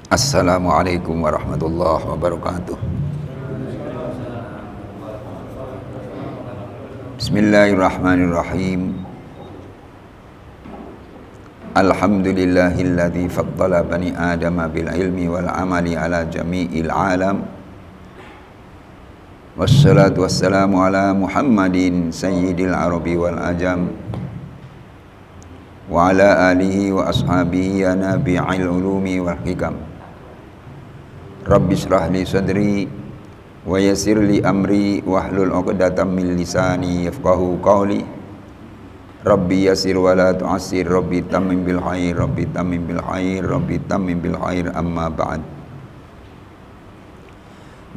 Assalamualaikum warahmatullahi wabarakatuh. Bismillahirrahmanirrahim. Alhamdulillahilladzi faddala bani adama bil ilmi wal amali ala jami'il alam. Wassalatu wassalamu ala Muhammadin sayyidil arabi wal ajam wa ala alihi wa ashabihi ya nabi'il ulumi wal hikam. Rabbi shrah li sadri wa yassir li amri wahlul 'uqdatam min lisani yafqahu qawli. Rabbi yassir wa la tu'assir, Rabbi tammim bil khair, Rabbi tammim bil khair, Rabbi tammim bil khair, amma ba'd.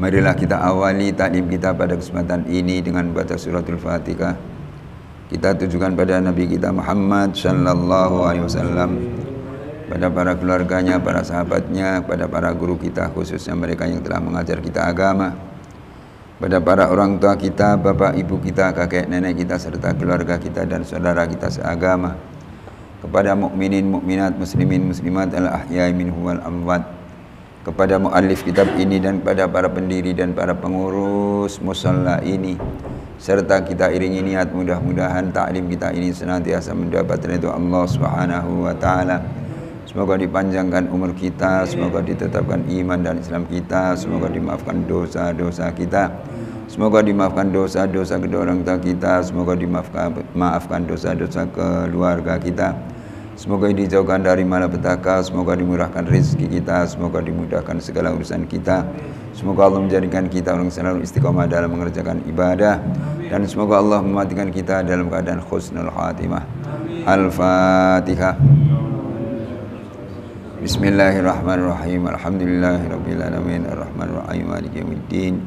Marilah kita awali taklim kita pada kesempatan ini dengan baca suratul Fatihah. Kita tujukan pada Nabi kita Muhammad sallallahu alaihi wasallam, pada para keluarganya, para sahabatnya, pada para guru kita, khususnya mereka yang telah mengajar kita agama, pada para orang tua kita, bapak ibu kita, kakek nenek kita, serta keluarga kita dan saudara kita seagama, kepada mukminin mukminat, muslimin muslimat, al-ahya'i minhum wal amwat, kepada muallif kitab ini dan kepada para pendiri dan para pengurus musalla ini, serta kita iringi niat mudah-mudahan taklim kita ini senantiasa mendapat ridha Allah Subhanahu wa taala. Semoga dipanjangkan umur kita, semoga ditetapkan iman dan Islam kita, semoga dimaafkan dosa-dosa kita, semoga dimaafkan dosa-dosa kedua orang tua kita, semoga dimaafkan dosa-dosa keluarga kita, semoga dijauhkan dari malapetaka, semoga dimurahkan rezeki kita, semoga dimudahkan segala urusan kita, semoga Allah menjadikan kita orang selalu istiqomah dalam mengerjakan ibadah, dan semoga Allah mematikan kita dalam keadaan husnul khatimah. Al-Fatihah. Bismillahirrahmanirrahim. Alhamdulillahirabbil alamin arrahmanir rahim maliki yaumiddin.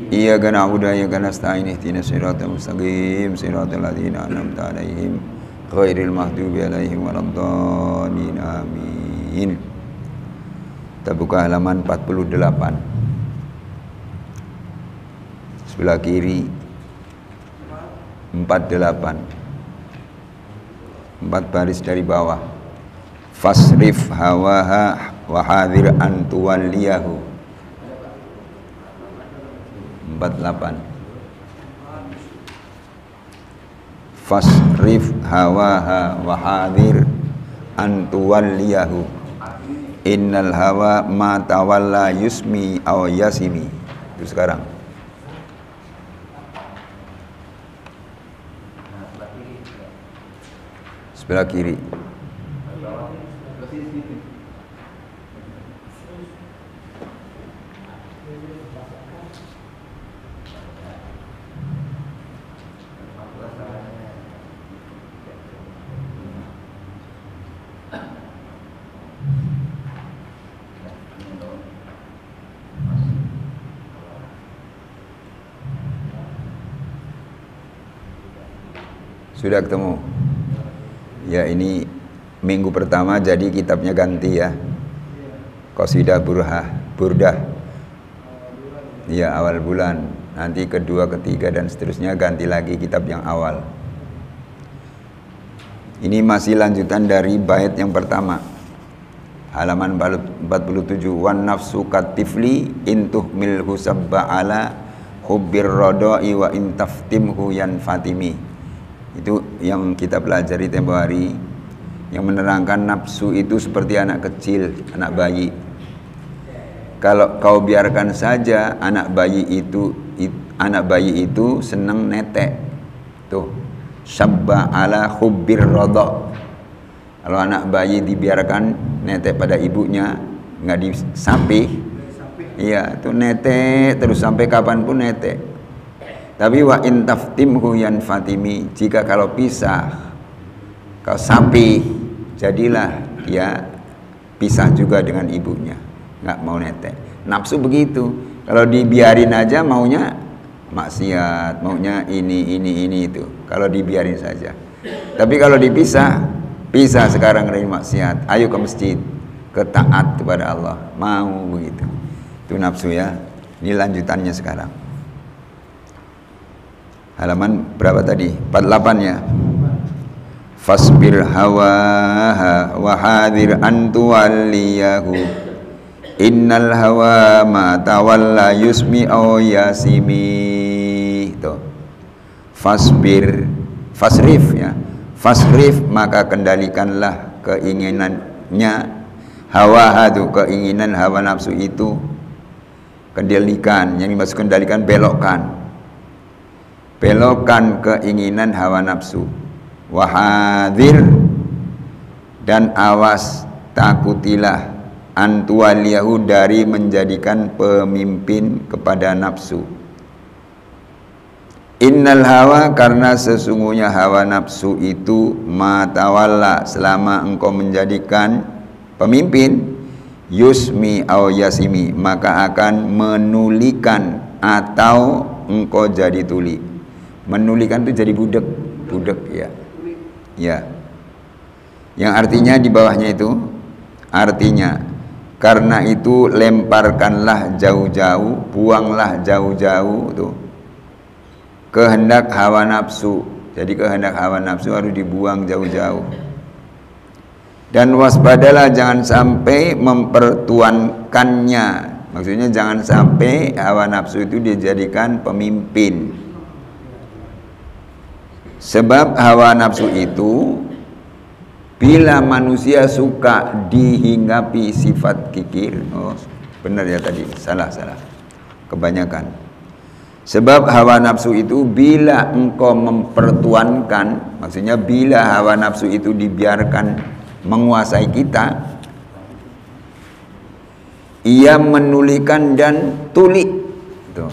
Iyyaka na'budu wa iyyaka nasta'in ihdinas siratal mustaqim siratal ladzina an'amta 'alaihim ghairil maghdubi 'alaihim waladdallin. Amin. Kita buka halaman 48. Sebelah kiri 48. 4 baris dari bawah. Fasrif hawaha wa hadir an tuwalliyahu. 48. Fasrif hawaha wa hadir an tuwalliyahu. Innal hawa ma tawalla yusmi aw yasimi. Itu sekarang. Sebelah kiri. Sudah ketemu? Ya, ini minggu pertama jadi kitabnya ganti ya. Qasidah Burdah. Ya, awal bulan. Nanti kedua, ketiga dan seterusnya ganti lagi kitab yang awal. Ini masih lanjutan dari bait yang pertama. Halaman 47. Wan nafsu katifli intuh milhu sabba ala hubbir rodoi wa intaftimhu yan fatimi. Itu yang kita pelajari tempo hari, yang menerangkan nafsu itu seperti anak kecil, anak bayi. Kalau kau biarkan saja anak bayi itu senang netek. Tuh, sabba ala hubbir rodha. Kalau anak bayi dibiarkan netek pada ibunya, nggak disapih, iya, tuh netek terus sampai kapanpun netek. Tapi wa intaftimhu yan fatimi, jika kalau pisah, kau sapi, jadilah dia pisah juga dengan ibunya, nggak mau netek. Nafsu begitu, kalau dibiarin aja maunya maksiat, maunya ini itu. Kalau dibiarin saja. Tapi kalau dipisah, pisah sekarang dari maksiat, ayo ke masjid, ke taat kepada Allah, mau begitu. Itu nafsu ya. Ini lanjutannya sekarang. Halaman berapa tadi? 48 ya. Fasbir hawaha wa hadir an tuwalliyahu Innal hawa ma tawalla yusmi au yasimi. Tuh. Fasrif ya. Fasrif maka kendalikanlah keinginannya, hawa itu keinginan hawa nafsu itu, kendalikan, yang dimaksud kendalikan belokkan keinginan hawa nafsu. Wahadir, dan awas takutilah antuwaliyahu dari menjadikan pemimpin kepada nafsu. Innal hawa, karena sesungguhnya hawa nafsu itu matawalla, selama engkau menjadikan pemimpin, yusmi au yasimi, maka akan menulikan atau engkau jadi tuli. Menulikan itu jadi budak ya. Ya. Yang artinya di bawahnya itu artinya, karena itu lemparkanlah jauh-jauh, buanglah jauh-jauh tuh kehendak hawa nafsu. Jadi kehendak hawa nafsu harus dibuang jauh-jauh. Dan waspadalah, jangan sampai mempertuankannya. Maksudnya jangan sampai hawa nafsu itu dijadikan pemimpin. Sebab hawa nafsu itu, bila manusia suka dihinggapi sifat kikir. Oh, benar ya tadi, salah kebanyakan. Sebab hawa nafsu itu bila engkau mempertuankan, maksudnya bila hawa nafsu itu dibiarkan menguasai kita, ia menulikan dan tuli. Tuh.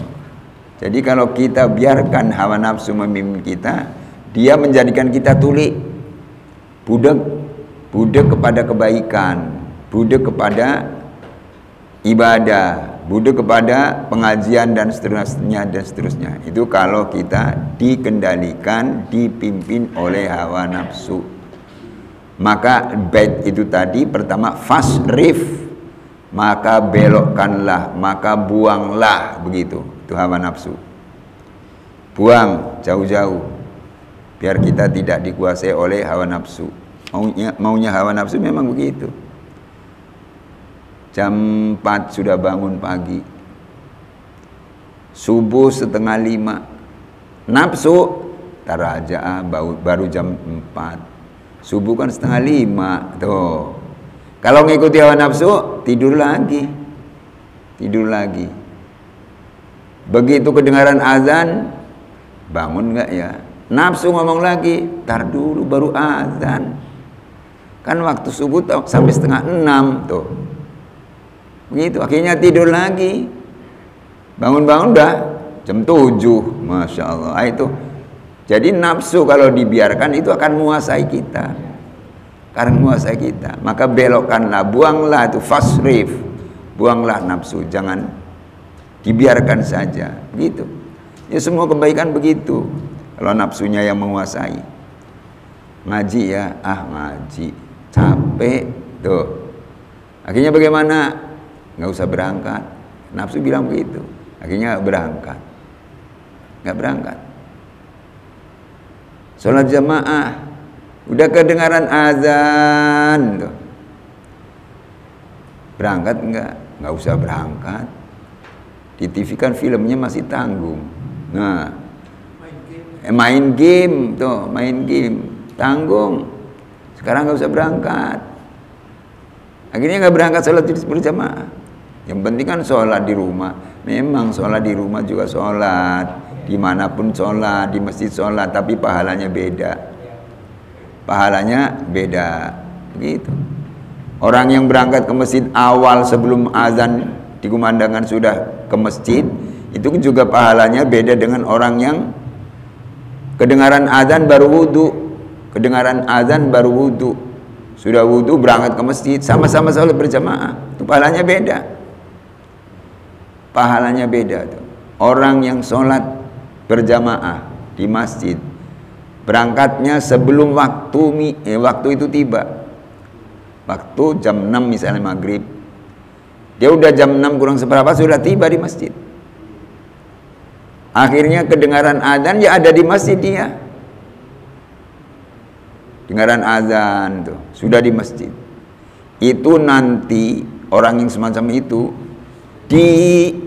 Jadi kalau kita biarkan hawa nafsu memimpin kita, dia menjadikan kita tuli, budak kepada kebaikan, budak kepada ibadah, budak kepada pengajian dan seterusnya. Itu kalau kita dikendalikan, dipimpin oleh hawa nafsu. Maka bait itu tadi pertama fasrif, maka belokkanlah, maka buanglah, begitu. Itu hawa nafsu. Buang jauh-jauh biar kita tidak dikuasai oleh hawa nafsu. Maunya hawa nafsu memang begitu. Jam 4 sudah bangun pagi, subuh 4:30, nafsu tar aja baru jam 4, subuh kan 4:30 tuh. Kalau ngikuti hawa nafsu, tidur lagi. Begitu kedengaran azan, bangun nggak ya? Nafsu ngomong lagi, tar dulu baru azan, kan waktu subuh sampai 5:30 tuh. Begitu, akhirnya tidur lagi. Bangun-bangun udah jam 7, Masya Allah. Itu jadi nafsu kalau dibiarkan itu akan menguasai kita, maka belokkanlah, buanglah itu fasrif, buanglah nafsu, jangan dibiarkan saja, begitu. Ya semua kebaikan begitu. Kalau nafsunya yang menguasai, ngaji ya, ngaji capek tuh, akhirnya bagaimana? Nggak usah berangkat. Nafsu bilang begitu, akhirnya nggak berangkat. Sholat jamaah, udah kedengaran azan tuh, berangkat nggak usah berangkat. Di TV kan filmnya masih tanggung. Nah, main game tanggung. Sekarang nggak usah berangkat, akhirnya nggak berangkat sholat berjamaah. Yang penting kan sholat di rumah. Memang sholat di rumah juga sholat, dimanapun sholat, di masjid sholat, tapi pahalanya beda. Begitu. Orang yang berangkat ke masjid awal sebelum azan dikumandangkan sudah ke masjid, itu juga pahalanya beda dengan orang yang kedengaran azan baru wudhu, sudah wudhu berangkat ke masjid, sama-sama sholat berjamaah, itu pahalanya beda tuh. Orang yang sholat berjamaah di masjid, berangkatnya sebelum waktu itu tiba, waktu jam 6 misalnya maghrib, dia udah jam 6 kurang seberapa sudah tiba di masjid. Akhirnya kedengaran azan, ya ada di masjid dia. Dengaran azan tuh sudah di masjid. Itu nanti orang yang semacam itu digiring,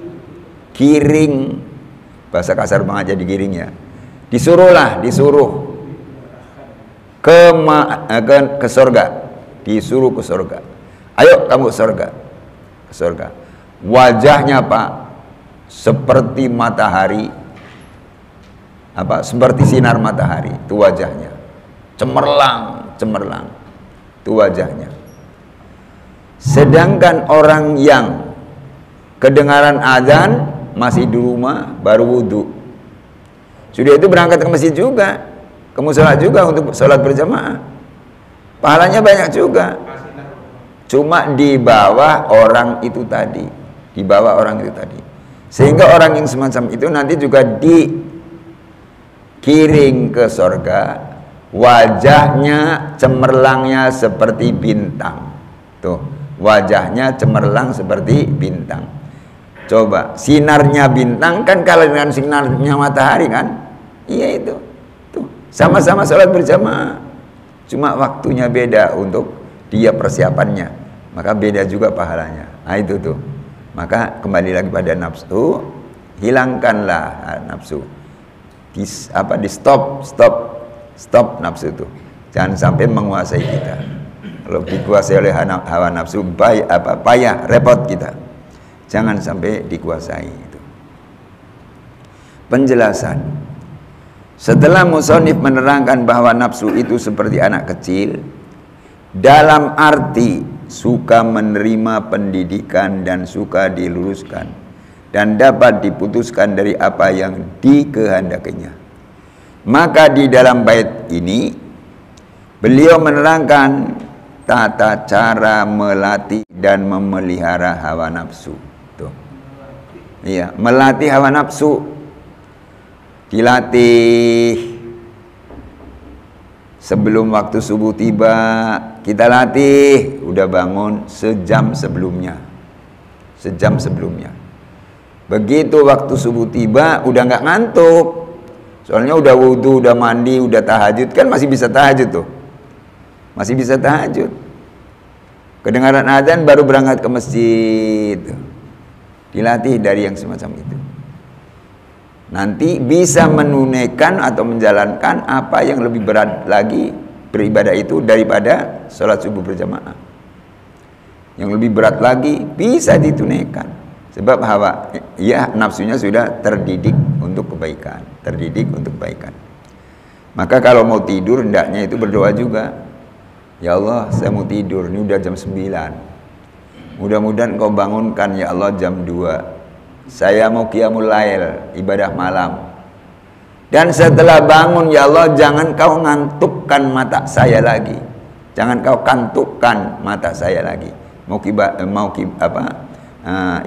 bahasa kasar banget ya digiring ya, disuruh ke surga, disuruh ke surga. Ayo kamu ke surga. Wajahnya Pak seperti matahari, seperti sinar matahari, itu wajahnya. Cemerlang, itu wajahnya. Sedangkan orang yang kedengaran azan masih di rumah baru wudhu, sudah itu berangkat ke masjid juga, ke musola juga untuk sholat berjamaah, pahalanya banyak juga. Cuma di bawah orang itu tadi, sehingga orang yang semacam itu nanti juga dikiring ke surga, wajahnya cemerlangnya seperti bintang. Tuh, wajahnya cemerlang seperti bintang. Coba, sinarnya bintang kan kalau dengan sinarnya matahari kan? Iya itu. Tuh, sama-sama sholat berjamaah. Cuma waktunya beda untuk dia persiapannya. Maka beda juga pahalanya. Nah itu tuh. Maka kembali lagi pada nafsu, hilangkanlah nafsu. Di stop nafsu itu. Jangan sampai menguasai kita. Kalau dikuasai oleh hawa nafsu, payah, repot kita. Jangan sampai dikuasai itu. Penjelasan. Setelah musonif menerangkan bahwa nafsu itu seperti anak kecil, dalam arti suka menerima pendidikan dan suka diluruskan, dan dapat diputuskan dari apa yang dikehendakinya. Maka di dalam bait ini beliau menerangkan tata cara melatih dan memelihara hawa nafsu. Tuh. Iya, melatih hawa nafsu. Dilatih sebelum waktu subuh tiba, kita latih, udah bangun sejam sebelumnya. Begitu waktu subuh tiba, udah nggak ngantuk. Soalnya udah wudhu, udah mandi, udah tahajud, kan masih bisa tahajud tuh. Masih bisa tahajud. Kedengaran azan baru berangkat ke masjid. Dilatih dari yang semacam itu. Nanti bisa menunaikan atau menjalankan apa yang lebih berat lagi beribadah itu daripada sholat subuh berjamaah. Yang lebih berat lagi bisa ditunaikan. Sebab nafsunya sudah terdidik untuk kebaikan. Maka kalau mau tidur hendaknya itu berdoa juga. Ya Allah, saya mau tidur, ini udah jam 9. Mudah-mudahan Kau bangunkan ya Allah jam 2. Saya mau qiyamul lail, ibadah malam. Dan setelah bangun ya Allah, jangan Kau ngantukkan mata saya lagi. Jangan Kau kantukkan mata saya lagi.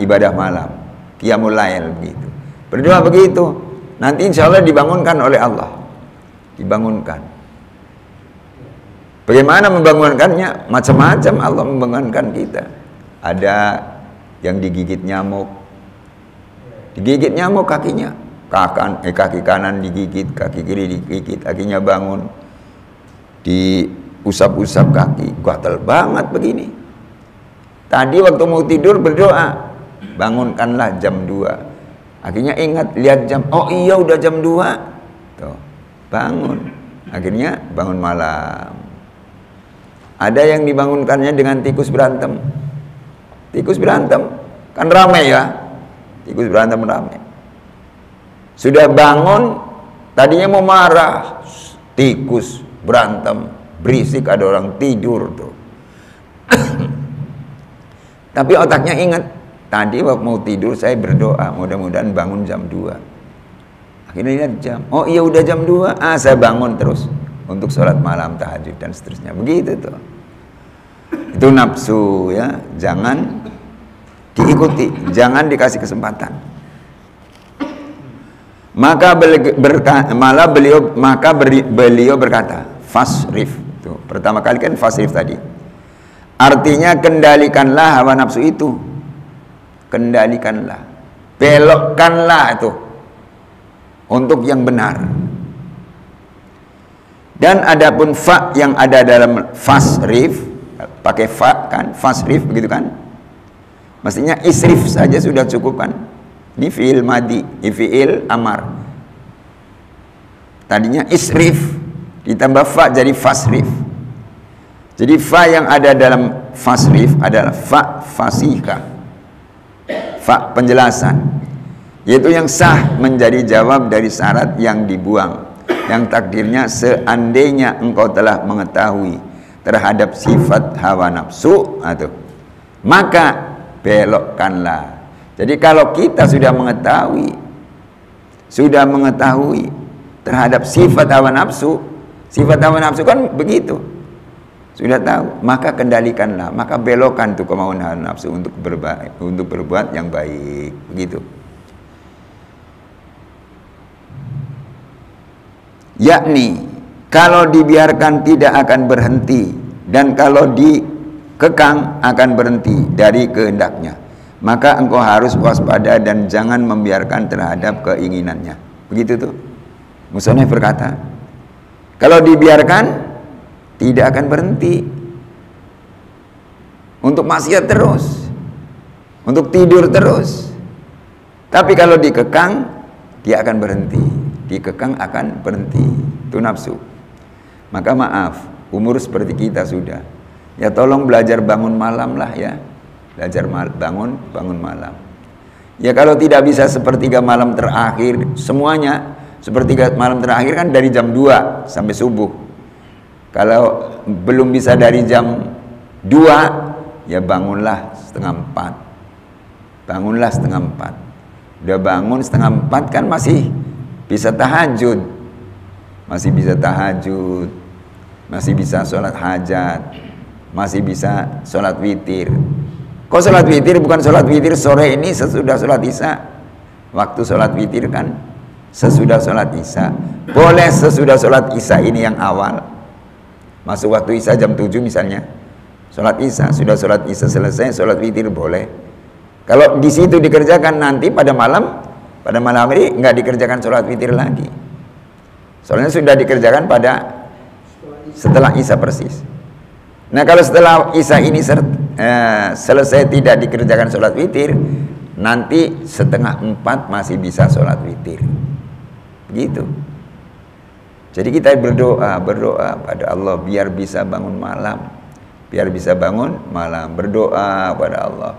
Ibadah malam, qiyamul lail begitu. Berdoa begitu. Nanti insya Allah dibangunkan oleh Allah. Dibangunkan. Bagaimana membangunkannya? Macam-macam Allah membangunkan kita. Ada yang digigit nyamuk. Digigit nyamuk kakinya. Kaki kanan digigit, kaki kiri digigit, kakinya bangun. Diusap-usap kaki. Gatal banget begini. Tadi waktu mau tidur berdoa, bangunkanlah jam 2. Akhirnya ingat, lihat jam, oh iya udah jam 2. Tuh, bangun. Akhirnya bangun malam. Ada yang dibangunkannya dengan tikus berantem. Tikus berantem, kan ramai ya. Tikus berantem ramai. Sudah bangun, tadinya mau marah. Tikus berantem, berisik, ada orang tidur tuh. Tapi otaknya ingat, tadi waktu mau tidur saya berdoa, mudah-mudahan bangun jam 2. Akhirnya lihat jam, oh iya udah jam 2. Saya bangun terus untuk sholat malam, tahajud dan seterusnya. Begitu tuh. Itu nafsu ya, jangan diikuti, jangan dikasih kesempatan. Maka beliau berkata, fasrif. Tuh, pertama kali kan fasrif tadi. Artinya kendalikanlah hawa nafsu itu. Kendalikanlah. Belokkanlah itu untuk yang benar. Dan adapun fa yang ada dalam fasrif, pakai fa kan, fasrif begitu kan? Mestinya isrif saja sudah cukup kan? Ini fi'il madi, fi'il amar. Tadinya isrif ditambah fa jadi fasrif. Jadi fa yang ada dalam fasrif adalah fa fasihah. Fa penjelasan. Yaitu yang sah menjadi jawab dari syarat yang dibuang. Yang takdirnya seandainya engkau telah mengetahui terhadap sifat hawa nafsu atau maka belokkanlah. Jadi kalau kita sudah mengetahui terhadap sifat hawa nafsu kan begitu, sudah tahu, maka kendalikanlah, maka belokkan tuh kemauan hawa nafsu untuk berbuat yang baik, begitu. Yakni kalau dibiarkan tidak akan berhenti, dan kalau dikekang akan berhenti dari kehendaknya, maka engkau harus waspada dan jangan membiarkan terhadap keinginannya. Begitu tuh musannif berkata, kalau dibiarkan tidak akan berhenti untuk maksiat terus, untuk tidur terus. Tapi kalau dikekang dia akan berhenti, dikekang akan berhenti. Itu nafsu. Maka maaf, umur seperti kita sudah, ya tolong belajar bangun malam lah ya. Belajar bangun malam. Ya kalau tidak bisa sepertiga malam terakhir, semuanya sepertiga malam terakhir kan dari jam 2 sampai subuh. Kalau belum bisa dari jam 2, ya bangunlah setengah 4. Bangunlah setengah 4. Udah bangun setengah 4 kan masih bisa tahajud. Masih bisa tahajud. Masih bisa sholat hajat. Masih bisa sholat witir. Kok sholat witir bukan sholat witir sore ini sesudah sholat isya? Waktu sholat witir kan sesudah sholat isya. Boleh sesudah sholat isya ini yang awal. Masuk waktu isya jam 7 misalnya. Sholat isya, sudah sholat isya selesai, sholat witir boleh. Kalau di situ dikerjakan nanti pada malam hari nggak dikerjakan sholat witir lagi. Soalnya sudah dikerjakan pada setelah isya persis. Nah kalau setelah isya ini selesai tidak dikerjakan sholat witir, nanti setengah 4 masih bisa sholat witir. Begitu. Jadi kita berdoa pada Allah biar bisa bangun malam, berdoa pada Allah.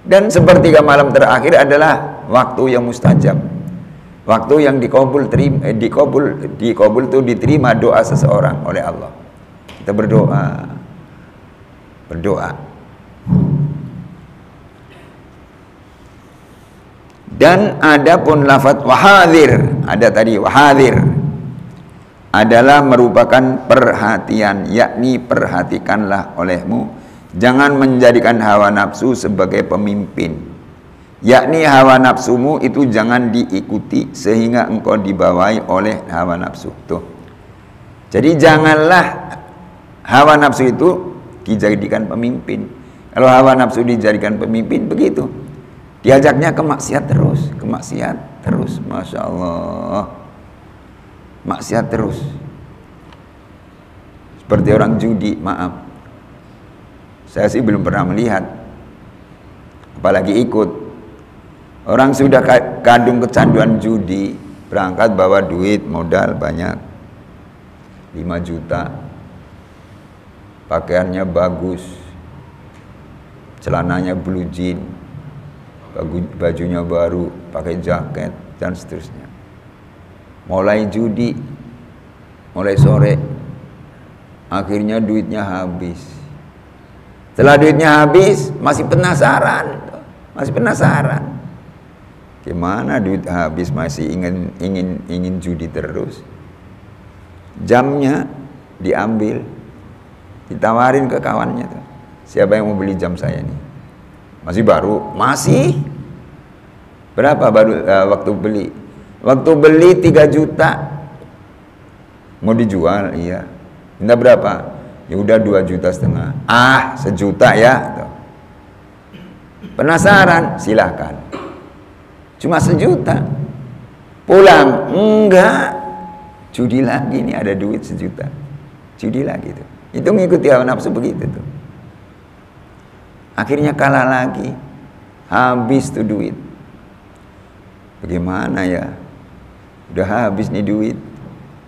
Dan sepertiga malam terakhir adalah waktu yang mustajab, waktu yang dikabul itu diterima doa seseorang oleh Allah. Kita berdoa. Dan adapun lafaz wahadir, ada tadi wahadir adalah merupakan perhatian, yakni perhatikanlah olehmu, jangan menjadikan hawa nafsu sebagai pemimpin, yakni hawa nafsumu itu jangan diikuti sehingga engkau dibawahi oleh hawa nafsu. Tuh. Jadi janganlah hawa nafsu itu dijadikan pemimpin. Kalau hawa nafsu dijadikan pemimpin begitu, diajaknya ke maksiat terus, Masya Allah, maksiat terus. Seperti orang judi, maaf, saya sih belum pernah melihat, apalagi ikut. Orang sudah kadung kecanduan judi, berangkat bawa duit modal banyak, 5 juta, pakaiannya bagus, celananya blue jean, bajunya baru, pakai jaket dan seterusnya. Mulai judi, mulai sore, akhirnya duitnya habis. Setelah duitnya habis, masih penasaran. Gimana duit habis masih ingin judi terus? Jamnya diambil, ditawarin ke kawannya tuh. Siapa yang mau beli jam saya ini? Masih baru, masih. Berapa baru waktu beli? Waktu beli 3 juta. Mau dijual, iya. Minta berapa? Ya udah 2,5 juta. 1 juta ya. Tuh. Penasaran, silahkan. Cuma 1 juta. Pulang, enggak. Judi lagi nih, ada duit 1 juta. Judi lagi tuh. Itu mengikuti hawa nafsu begitu tuh. Akhirnya kalah lagi. habis tuh duit. Bagaimana ya? Udah habis nih duit,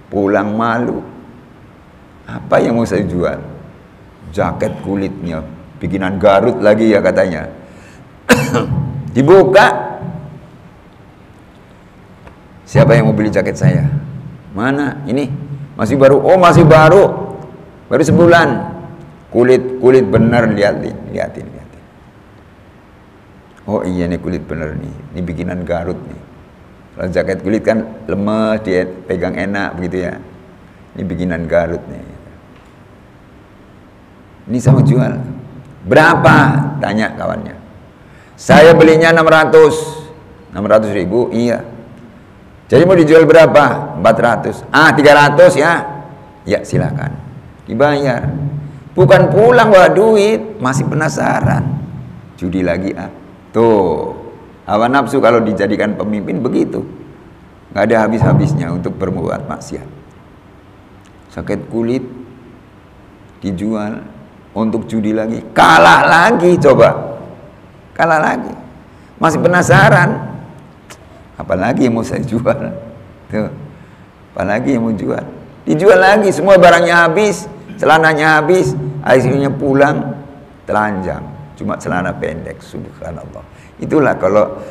pulang malu. Apa yang mau saya jual? Jaket kulitnya, bikinan Garut lagi ya katanya. Dibuka, siapa yang mau beli jaket saya? Mana? Ini masih baru. Oh masih baru, baru sebulan. Kulit bener, liatin. Oh iya nih kulit bener nih, ini bikinan Garut nih. Kalau jaket kulit kan lemes, dia pegang enak begitu ya. Ini bikinan Garut nih. Ini sama jual. Berapa? Tanya kawannya. Saya belinya 600 ribu. Iya. Jadi mau dijual berapa? 400. 300 ya. Ya silakan. Dibayar. Bukan pulang bawa duit, masih penasaran. Judi lagi Tuh. Hawa nafsu kalau dijadikan pemimpin begitu. Nggak ada habis-habisnya untuk berbuat maksiat. Sakit kulit dijual untuk judi lagi. Kalah lagi coba. Kalah lagi. Masih penasaran. Apalagi yang mau saya jual? Tuh. Apalagi yang mau jual? Dijual lagi, semua barangnya habis, celananya habis, akhirnya pulang telanjang, cuma celana pendek. Subhanallah. Itulah kalau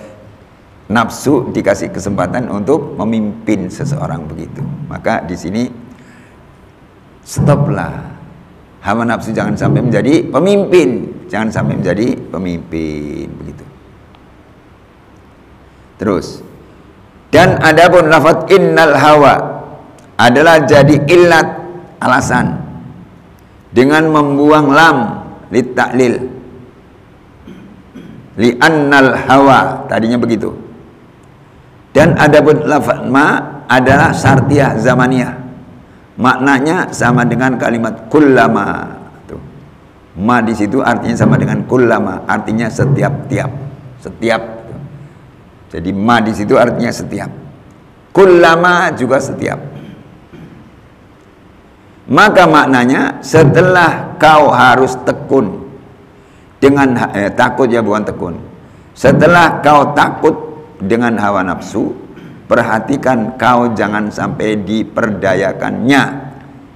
nafsu dikasih kesempatan untuk memimpin seseorang begitu. Maka di sini stoplah. Hawa nafsu jangan sampai menjadi pemimpin, jangan sampai menjadi pemimpin begitu. Terus, dan adapun lafaz innal hawa adalah jadi illat, alasan dengan membuang lam littaklil. Li'annal hawa tadinya begitu. Dan adapun lafaz ma adalah syartiyah zamaniyah. Maknanya sama dengan kalimat kullama. Tuh. Ma di situ artinya sama dengan kullama, artinya setiap-tiap. Setiap. Jadi ma di situ artinya setiap. Kullama juga setiap. Maka maknanya setelah kau harus tekun dengan takut ya, bukan tekun. Setelah kau takut dengan hawa nafsu, perhatikan kau jangan sampai diperdayakannya.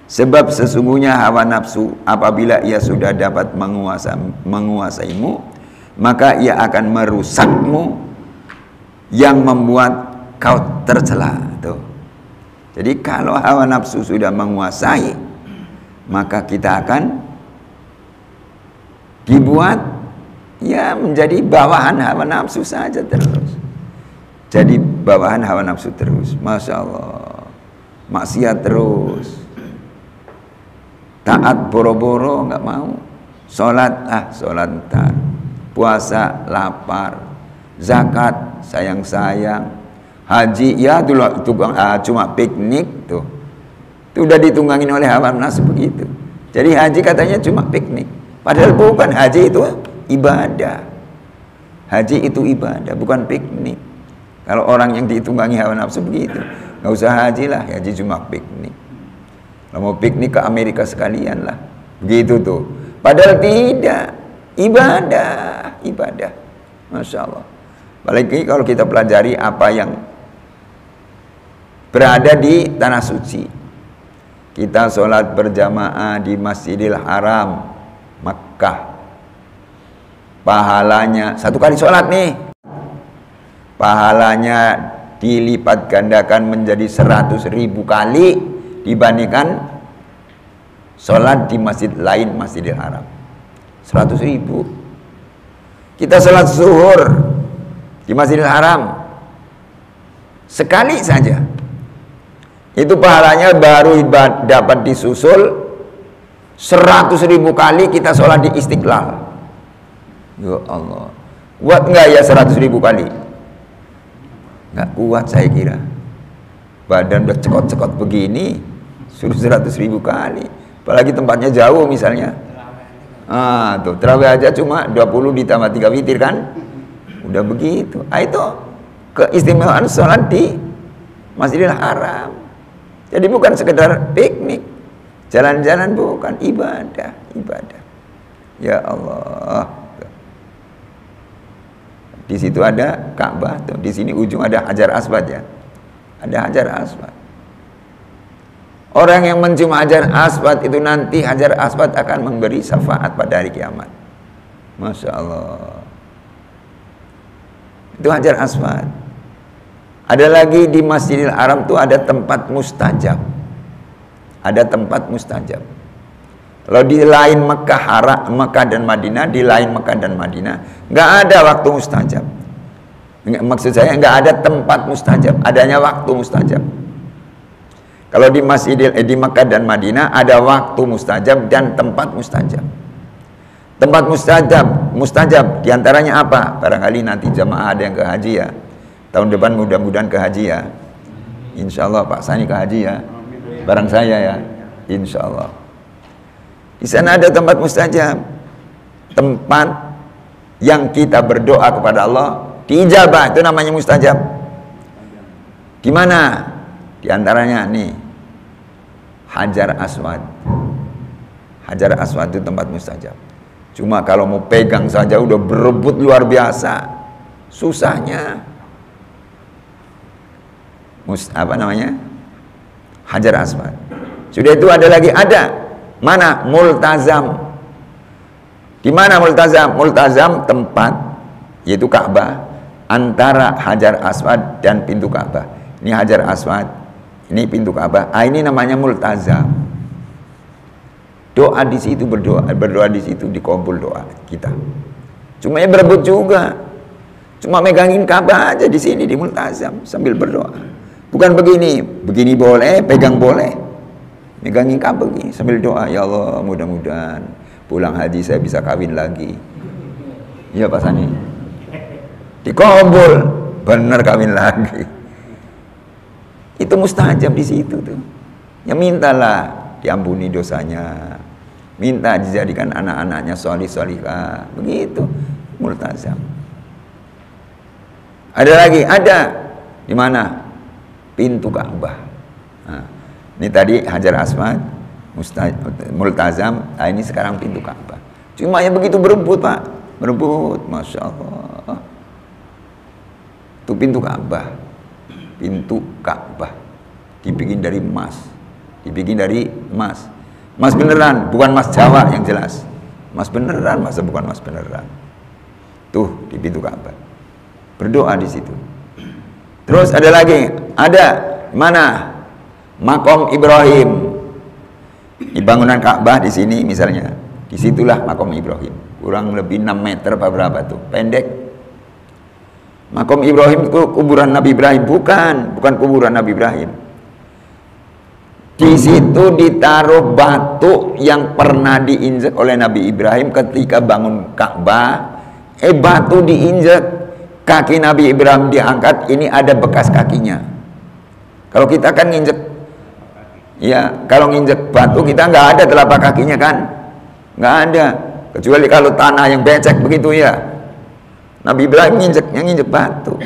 Sebab sesungguhnya hawa nafsu apabila ia sudah dapat menguasaimu, maka ia akan merusakmu yang membuat kau tercela. Tuh. Jadi kalau hawa nafsu sudah menguasai, maka kita akan dibuat ya menjadi bawahan hawa nafsu saja terus. Jadi bawahan hawa nafsu terus. Masya Allah. Maksiat terus. Taat boro-boro nggak mau. Sholat sholat ntar. Puasa lapar. Zakat sayang-sayang. Haji ya cuma piknik tuh. Itu udah ditunggangin oleh hawa nafsu begitu. Jadi haji katanya cuma piknik. Padahal bukan, haji itu ibadah. Haji itu ibadah, bukan piknik. Kalau orang yang ditunggangi hawa nafsu begitu, nggak usah haji lah, haji cuma piknik. Kalau mau piknik ke Amerika sekalian lah, begitu tuh. Padahal tidak, ibadah. Masya Allah. Apalagi kalau kita pelajari apa yang berada di tanah suci. Kita sholat berjamaah di Masjidil Haram Makkah, pahalanya satu kali sholat nih, pahalanya dilipat gandakan menjadi 100.000 kali dibandingkan sholat di masjid lain Masjidil Haram. 100.000. Kita sholat zuhur di Masjidil Haram sekali saja, itu pahalanya baru dapat disusul 100.000 kali kita sholat di Istiqlal. Ya Allah, kuat nggak ya 100.000 kali? Nggak kuat saya kira. Badan udah cekot-cekot begini, suruh 100.000 kali. Apalagi tempatnya jauh misalnya. Tuh terawih aja cuma 20 ditambah 3 witir kan? Udah begitu. Itu keistimewaan sholat di Masjidil Haram. Jadi bukan sekedar piknik. Jalan-jalan bukan, ibadah. Ya Allah. Di situ ada Ka'bah, tuh. Di sini ujung ada Hajar Aswad ya. Ada Hajar Aswad. Orang yang mencium Hajar Aswad itu nanti Hajar Aswad akan memberi syafaat pada hari kiamat. Masya Allah. Itu Hajar Aswad. Ada lagi di Masjidil Haram tuh ada tempat mustajab. Ada tempat mustajab. Kalau di lain Mekah dan Madinah, di lain Mekah dan Madinah, nggak ada waktu mustajab. Maksud saya nggak ada tempat mustajab, adanya waktu mustajab. Kalau di di Mekah dan Madinah ada waktu mustajab dan tempat mustajab. Tempat mustajab diantaranya apa? Barangkali nanti jamaah ada yang ke haji ya. Tahun depan mudah-mudahan ke haji ya. Insya Allah Pak Sani ke haji ya. Barang saya ya. Insya Allah. Di sana ada tempat mustajab, tempat yang kita berdoa kepada Allah diijabah, itu namanya mustajab. Di mana? Di antaranya nih Hajar Aswad. Hajar Aswad itu tempat mustajab. Cuma kalau mau pegang saja udah berebut luar biasa, susahnya. Apa namanya? Hajar Aswad. Sudah itu ada lagi mana? Multazam. Di mana multazam? Multazam tempat yaitu Ka'bah antara Hajar Aswad dan pintu Ka'bah. Ini Hajar Aswad, ini pintu Ka'bah. Ini namanya multazam. Doa di situ berdoa di situ dikabul doa kita. Cuma ya berebut juga. Cuma megangin Ka'bah aja di sini di multazam sambil berdoa. Bukan begini boleh, pegang boleh. Megangin Ka'bah begini sambil doa, ya Allah mudah-mudahan pulang haji saya bisa kawin lagi. Iya Pak Sani. Dikabul, benar kawin lagi. Itu mustajab di situ tuh. Ya mintalah diampuni dosanya. Minta dijadikan anak-anaknya sholih-sholihah. Begitu multazam. Ada lagi, di mana? Pintu Ka'bah. Nah, ini tadi Hajar Aswad, multazam. Nah, ini sekarang pintu Ka'bah. Cuma ya begitu berebut Pak, berebut, Masya Allah. Itu pintu Ka'bah. Pintu Ka'bah dibikin dari emas. Emas beneran, bukan emas Jawa yang jelas. Emas beneran, masa bukan emas beneran. Tuh di pintu Ka'bah. Berdoa di situ. Terus ada lagi, mana? Makom Ibrahim. Di bangunan Ka'bah di sini misalnya. Disitulah Makom Ibrahim. Kurang lebih 6 meter apa berapa tuh, pendek. Makom Ibrahim itu kuburan Nabi Ibrahim, bukan kuburan Nabi Ibrahim. Di situ ditaruh batu yang pernah diinjak oleh Nabi Ibrahim ketika bangun Ka'bah. Batu diinjak, kaki Nabi Ibrahim diangkat, ini ada bekas kakinya. Kalau kita kan nginjek, ya kalau nginjek batu kita nggak ada telapak kakinya kan, nggak ada. Kecuali kalau tanah yang becek begitu ya. Nabi Ibrahim nginjek batu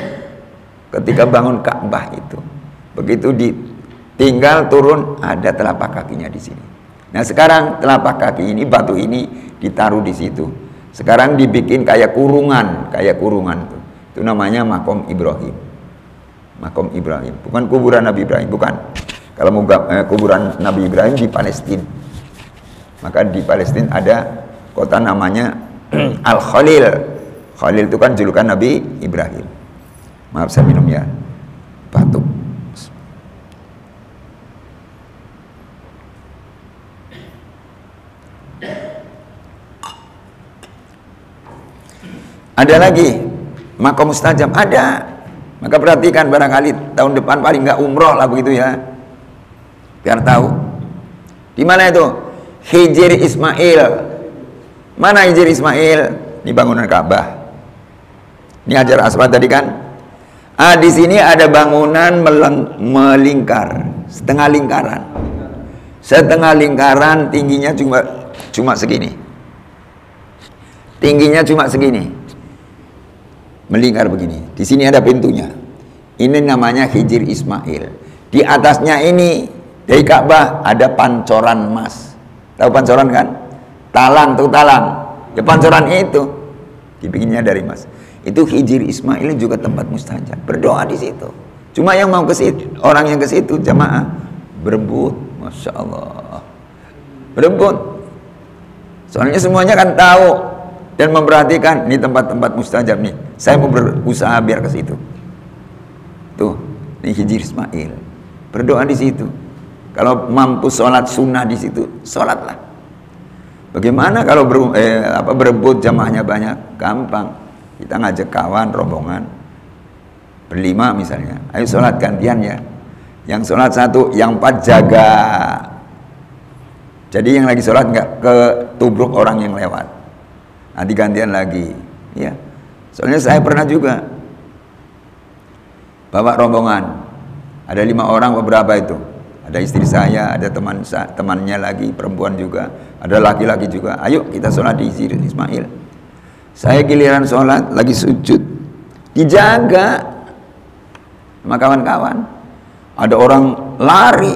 ketika bangun Ka'bah itu. Begitu tinggal turun ada telapak kakinya di sini. Nah sekarang telapak kaki ini, batu ini ditaruh di situ. Sekarang dibikin kayak kurungan tuh. Itu namanya Makom Ibrahim. Makom Ibrahim, bukan kuburan Nabi Ibrahim, bukan. Kalau mau kuburan Nabi Ibrahim di Palestina, maka di Palestina ada kota namanya Al-Khalil. Khalil itu kan julukan Nabi Ibrahim. Maaf saya minum ya, batuk. Ada lagi Makom Mustajab, ada. Maka perhatikan, barangkali tahun depan paling nggak umroh lah begitu ya, biar tahu. Di mana itu? Hijr Ismail. Mana Hijr Ismail? Di bangunan Ka'bah. Ini Hajar Aswad tadi kan. Di sini ada bangunan melingkar, setengah lingkaran. Setengah lingkaran tingginya cuma segini. Tingginya cuma segini. Melingkar begini. Di sini ada pintunya. Ini namanya Hijr Ismail. Di atasnya ini dari Ka'bah ada pancoran emas. Tahu pancoran kan? Talang tuh talang. Ya pancoran itu dibikinnya dari emas. Itu Hijir Ismail juga tempat mustajab. Berdoa di situ. Cuma yang mau ke situ, orang yang ke situ jamaah berebut, masya Allah, berebut. Soalnya semuanya kan tahu dan memperhatikan ini tempat-tempat mustajab nih. Saya mau berusaha biar ke situ. Tuh, ini Hijir Ismail. Berdoa di situ. Kalau mampu sholat sunnah di situ, sholatlah. Bagaimana kalau berebut jamaahnya banyak? Gampang. Kita ngajak kawan, rombongan, berlima misalnya. Ayo sholat gantian ya. Yang sholat satu, yang 4 jaga. Jadi yang lagi sholat nggak ketubruk orang yang lewat. Nanti gantian lagi. Ya. Soalnya saya pernah juga bawa rombongan. Ada 5 orang beberapa itu. Ada istri saya, ada temannya lagi, perempuan juga. Ada laki-laki juga. Ayo kita sholat di Hijir Ismail. Saya giliran sholat, lagi sujud, dijaga sama kawan-kawan. Ada orang lari,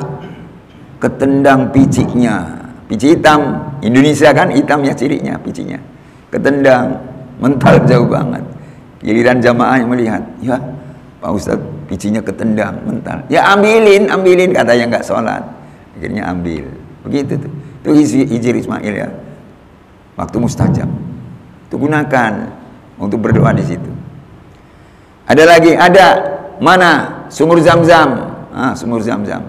ketendang piciknya, pici hitam. Indonesia kan hitam ya cirinya, picinya. Ketendang, mental jauh banget. Giliran jamaah yang melihat, ya Pak Ustadz, picinya ketendang, mental. Ya ambilin, katanya nggak sholat. Akhirnya ambil. Begitu tuh. Itu Hijir Ismail ya. Waktu mustajab. Itu gunakan untuk berdoa di situ. Ada lagi, mana sumur Zam-Zam? Sumur Zam-Zam.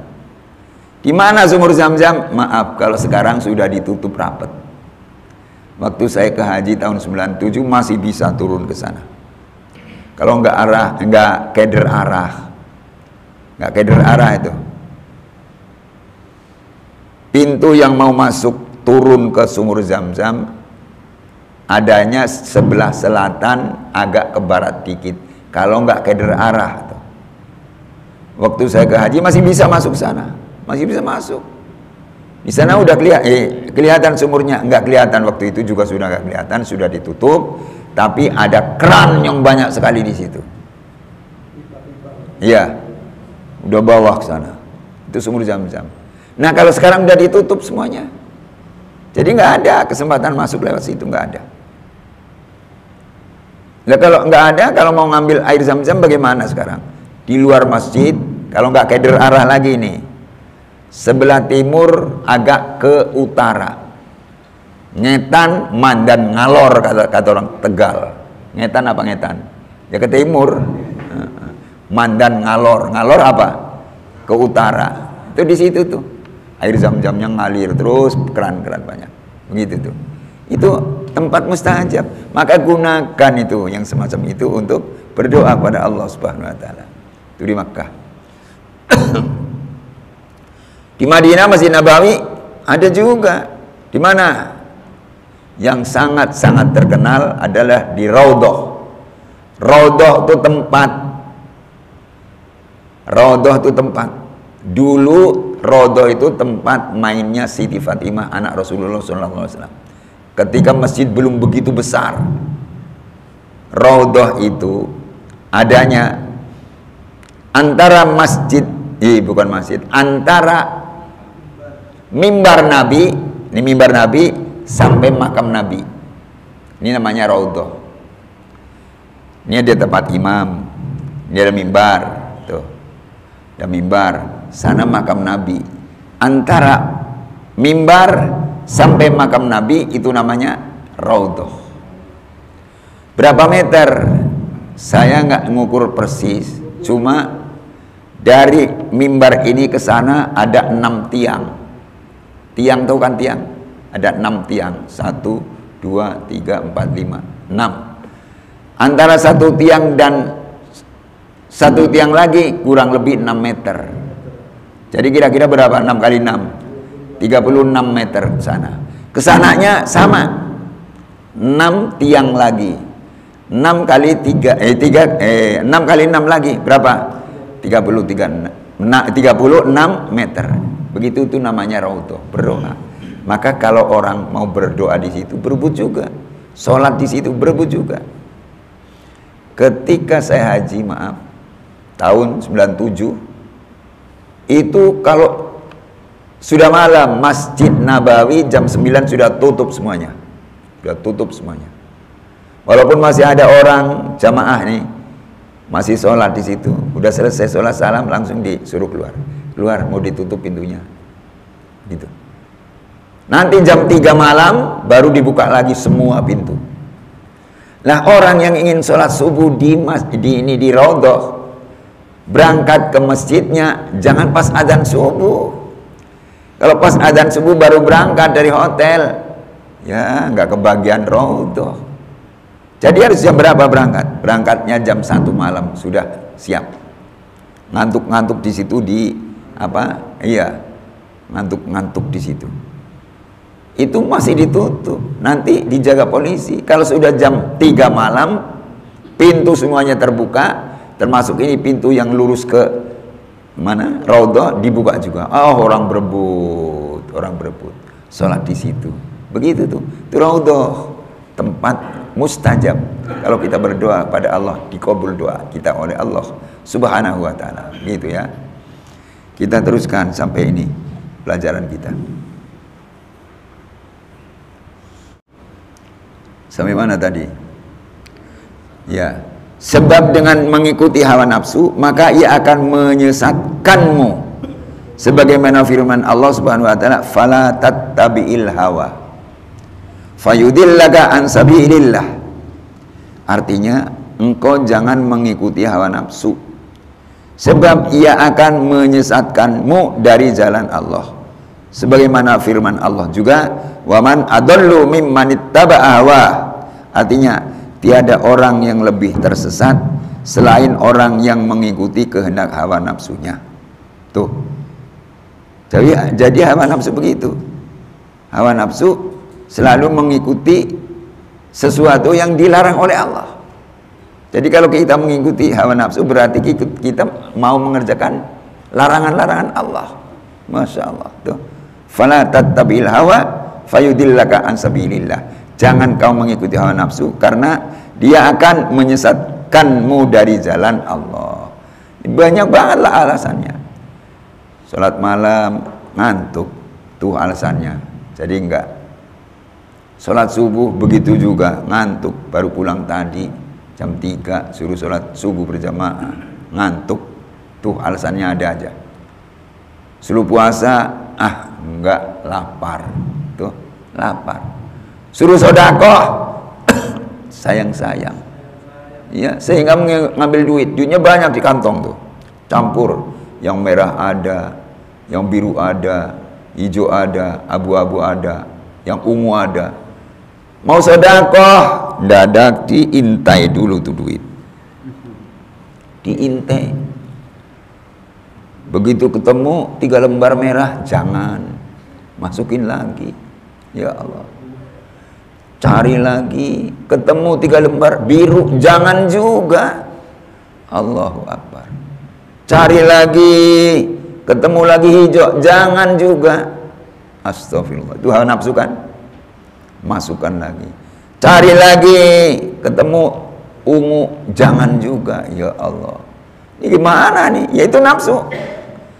Di mana sumur Zam-Zam? Maaf kalau sekarang sudah ditutup rapat. Waktu saya ke haji tahun 97 masih bisa turun ke sana. Kalau nggak keder arah itu. Pintu yang mau masuk turun ke sumur Zam-Zam adanya sebelah selatan agak ke barat dikit. Kalau nggak keder arah tuh. Waktu saya ke haji masih bisa masuk sana, masih bisa masuk. Di sana udah kelihatan sumurnya, nggak kelihatan waktu itu juga sudah nggak kelihatan, sudah ditutup. Tapi ada keran yang banyak sekali di situ. Iya, udah bawah ke sana. Itu sumur Zam-Zam. Nah kalau sekarang udah ditutup semuanya, jadi nggak ada kesempatan masuk lewat situ, nggak ada. Nah kalau nggak ada, kalau mau ngambil air Zam-Zam bagaimana sekarang? Di luar masjid, kalau nggak keder arah lagi nih, sebelah timur agak ke utara, Ngetan, Mandan, Ngalor kata orang Tegal. Ngetan apa Ngetan? Ya ke timur. Mandan, Ngalor apa? Ke utara. Itu di situ tuh. Air Zam-Zamnya ngalir terus, keran-keran banyak. Begitu tuh. Itu tempat mustajab. Maka gunakan itu yang semacam itu untuk berdoa kepada Allah Subhanahu wa taala. Itu di Makkah. Di Madinah Masjid Nabawi ada juga. Di mana? Yang sangat-sangat terkenal adalah di Raudhah. Raudhah itu tempat. Raudhah itu tempat. Dulu Raudhah itu tempat mainnya Siti Fatimah anak Rasulullah SAW. Ketika masjid belum begitu besar, Raudhah itu adanya antara antara mimbar Nabi, ini mimbar Nabi sampai makam Nabi. Ini namanya Raudhah. Ini ada tempat imam, ini ada mimbar, tuh. Ada mimbar, sana makam Nabi. Antara mimbar sampai makam Nabi itu namanya Raudhah. Berapa meter? Saya nggak ngukur persis, cuma dari mimbar ini ke sana ada 6 tiang. Tiang tahu kan tiang? Ada 6 tiang. 1, 2, 3, 4, 5, 6. Antara satu tiang dan satu tiang lagi kurang lebih 6 meter. Jadi kira-kira berapa? 6 kali 6 36 meter ke sana. Kesananya sama 6 tiang lagi. 6 kali 6 kali 6 lagi berapa? 36 meter. Begitu itu namanya Raudhah, berdoa. Maka kalau orang mau berdoa di situ berebut juga. Sholat di situ berebut juga. Ketika saya haji, maaf, tahun 97, itu kalau sudah malam, Masjid Nabawi jam 9 sudah tutup semuanya. Sudah tutup semuanya. Walaupun masih ada orang jamaah nih, masih sholat di situ, udah selesai sholat salam langsung disuruh keluar, mau ditutup pintunya, gitu. Nanti jam 3 malam baru dibuka lagi semua pintu. Nah, orang yang ingin sholat subuh di Raudhah, berangkat ke masjidnya jangan pas adzan subuh. Kalau pas adzan subuh baru berangkat dari hotel, ya nggak kebagian Raudhah. Jadi harus jam berapa berangkat? Berangkatnya jam 1 malam sudah siap. Ngantuk-ngantuk di situ ngantuk di situ. Itu masih ditutup, nanti dijaga polisi. Kalau sudah jam 3 malam, pintu semuanya terbuka, termasuk ini pintu yang lurus ke mana? Raudhah dibuka juga. Orang berebut sholat di situ. Begitu tuh. Itu Raudhah, tempat mustajab. Kalau kita berdoa pada Allah, dikabul doa kita oleh Allah Subhanahu wa taala. Gitu ya. Kita teruskan sampai ini pelajaran kita. Sampai mana tadi? Ya, sebab dengan mengikuti hawa nafsu maka ia akan menyesatkanmu. Sebagaimana firman Allah Subhanahu wa taala, "Fala tattabi'il hawa fayudillaka an sabilillah." Artinya, engkau jangan mengikuti hawa nafsu, sebab ia akan menyesatkanmu dari jalan Allah. Sebagaimana firman Allah juga, "Waman adallu mimman ittaba'a hawa." Artinya, tiada orang yang lebih tersesat selain orang yang mengikuti kehendak hawa nafsunya. Tuh. Jadi hawa nafsu begitu. Hawa nafsu selalu mengikuti sesuatu yang dilarang oleh Allah. Jadi kalau kita mengikuti hawa nafsu berarti kita mau mengerjakan larangan-larangan Allah. Masya Allah. Tuh. Fala tattabi'il hawa fayudillaka an sabilillah. Jangan kau mengikuti hawa nafsu karena dia akan menyesatkanmu dari jalan Allah. Banyak bangetlah alasannya. Salat malam ngantuk, tuh alasannya. Jadi enggak. Salat subuh begitu juga, ngantuk, baru pulang tadi jam 3 suruh salat subuh berjamaah, ngantuk, tuh alasannya ada aja. Suruh puasa, enggak, lapar, tuh lapar. Suruh sedekah, sayang-sayang, ya, sehingga ngambil duitnya banyak di kantong tuh, campur, yang merah ada, yang biru ada, hijau ada, abu-abu ada, yang ungu ada. Mau sedekah, dadak diintai dulu tuh duit, diintai. Begitu ketemu 3 lembar merah, jangan, masukin lagi, ya Allah. Cari lagi, ketemu 3 lembar biru, jangan juga. Allahu Akbar. Cari lagi, ketemu lagi hijau, jangan juga. Astagfirullah. Itu hawa nafsu kan? Masukkan lagi. Cari lagi, ketemu ungu, jangan juga. Ya Allah. Ini gimana nih? Ya itu nafsu.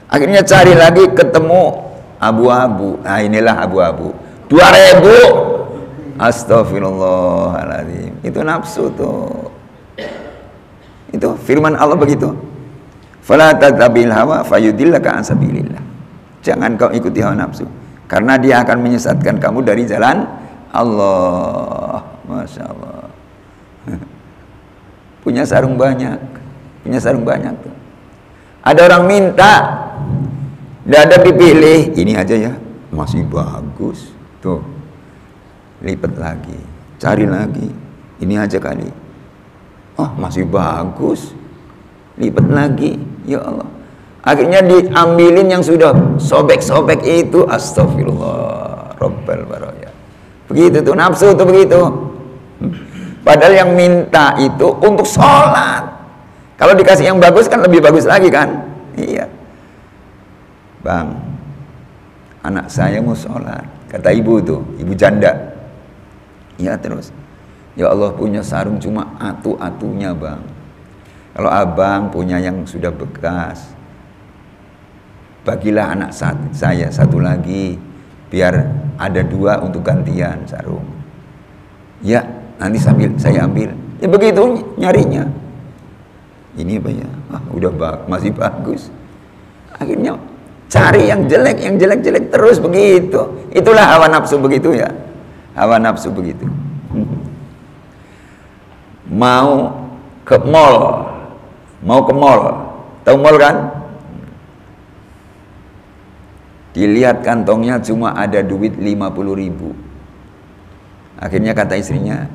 Akhirnya cari lagi, ketemu abu-abu. Nah, inilah abu-abu. 2.000. Astaghfirullahaladzim. Itu nafsu tuh. Itu firman Allah begitu. Fala tattabi'il hawa fayudillaka an sabilillah. Jangan kau ikuti hawa nafsu karena dia akan menyesatkan kamu dari jalan Allah. Masya Allah. Punya sarung banyak tuh. Ada orang minta, dadak dipilih, ini aja ya, masih bagus tuh. Lipat lagi, cari lagi, ini aja kali, masih bagus, lipat lagi, ya Allah. Akhirnya diambilin yang sudah sobek-sobek itu. Astagfirullah Rabbal baraya. Begitu tuh nafsu tuh begitu. Padahal yang minta itu untuk sholat. Kalau dikasih yang bagus kan lebih bagus lagi kan. Iya, Bang, anak saya mau sholat, kata ibu tuh, ibu janda. Ya terus, ya Allah, punya sarung cuma atu-atunya Bang. Kalau abang punya yang sudah bekas, bagilah anak saya satu lagi, biar ada 2 untuk gantian sarung. Ya, nanti sambil saya ambil. Ya begitu nyarinya. Ini apa ya? Masih bagus. Akhirnya cari yang jelek terus begitu. Itulah hawa nafsu begitu ya. Hawa nafsu begitu. Mau ke mall. Tahu mall kan? Dilihat kantongnya cuma ada duit 50.000. Akhirnya kata istrinya,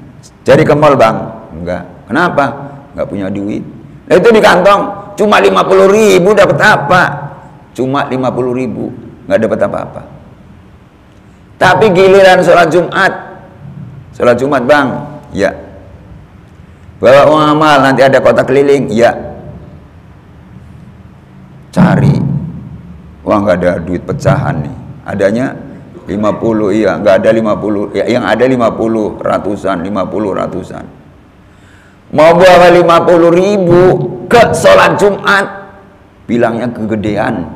"Jadi ke mall, Bang." "Enggak." "Kenapa?" "Enggak punya duit." "Nah, itu di kantong cuma 50.000 dapat apa?" "Cuma 50.000, enggak dapat apa-apa." Tapi giliran sholat Jumat, "Bang." "Ya." "Bawa uang amal, nanti ada kotak keliling." "Ya." Cari. Wah, nggak ada duit pecahan nih. Adanya 50, iya, nggak ada 50. Ya, yang ada 50 ratusan. Mau bawa 50.000 ke sholat Jumat, bilangnya kegedean.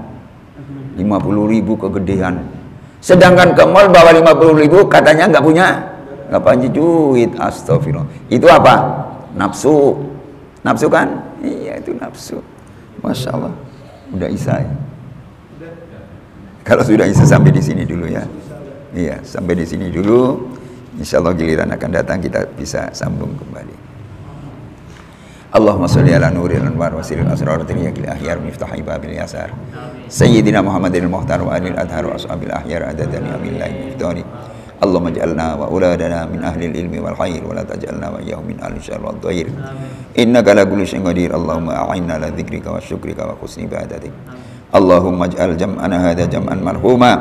50.000 kegedean. Sedangkan ke mall bawa 50.000 katanya nggak punya duit. Astagfirullah. Itu apa? Nafsu. Nafsu kan? Iya, itu nafsu. Masya Allah. Udah Isya ya. Kalau sudah Isya sampai di sini dulu ya. Iya, sampai di sini dulu. Insya Allah giliran akan datang kita bisa sambung kembali. Allahumma sholli ala nuril anwar wa sirril asrar wa tiryakil ahyar miftahi babil yasar. Sayyidina Muhammadin al-Muhtar wa alil adhar wa ashabil ahyar adadan yamillahi miftari. Allahumma ja'alna wa uladana min ahlil ilmi wal khair wa la taj'alna wa iyyahum min ahli syarr wad dhair. Innaka la kulli syai'in qadir. Allahumma a'inna ala dzikrika wa syukrika wa husni ibadatik. Allahumma ij'al jam'ana hadha jam'an marhuma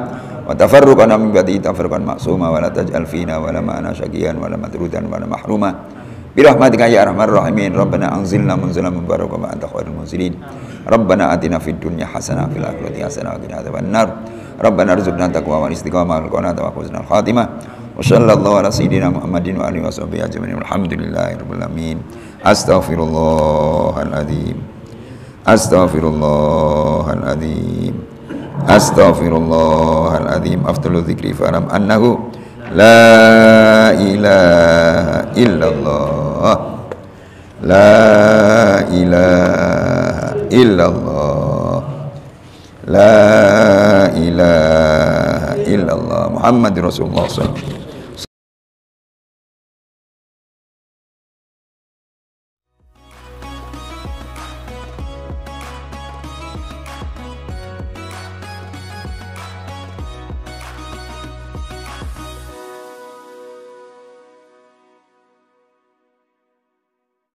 wa tafarruqana min ba'di tafarruqan ma'suma wa la taj'al fina wa la ma'ana syaqiyan wa la madrudan wa la mahruma bi rahmatika ya arhamar rahimin. Rabbana anzilna munzalan mubarakan wa anta khairul munzilin. Rabbana atina fid dunya hasanah fil akhirati hasanah wa qina adzabannar. Rabbana arzuqna taqwa wal istiqamah wal qanaata wa husnal khatimah. Wa sallallahu ala sayyidina Muhammadin wa alihi washabbihi ajmain. Alhamdulillahirabbil alamin. Astaghfirullahaladzim. Astaghfirullahaladzim. Astaghfirullahaladzim. Afdalu dzikri fa'lam annahu la ilaha illallah. La ilaha illallah. La ilaha illallah. Muhammadur Rasulullah sallallahu alaihi wasallam.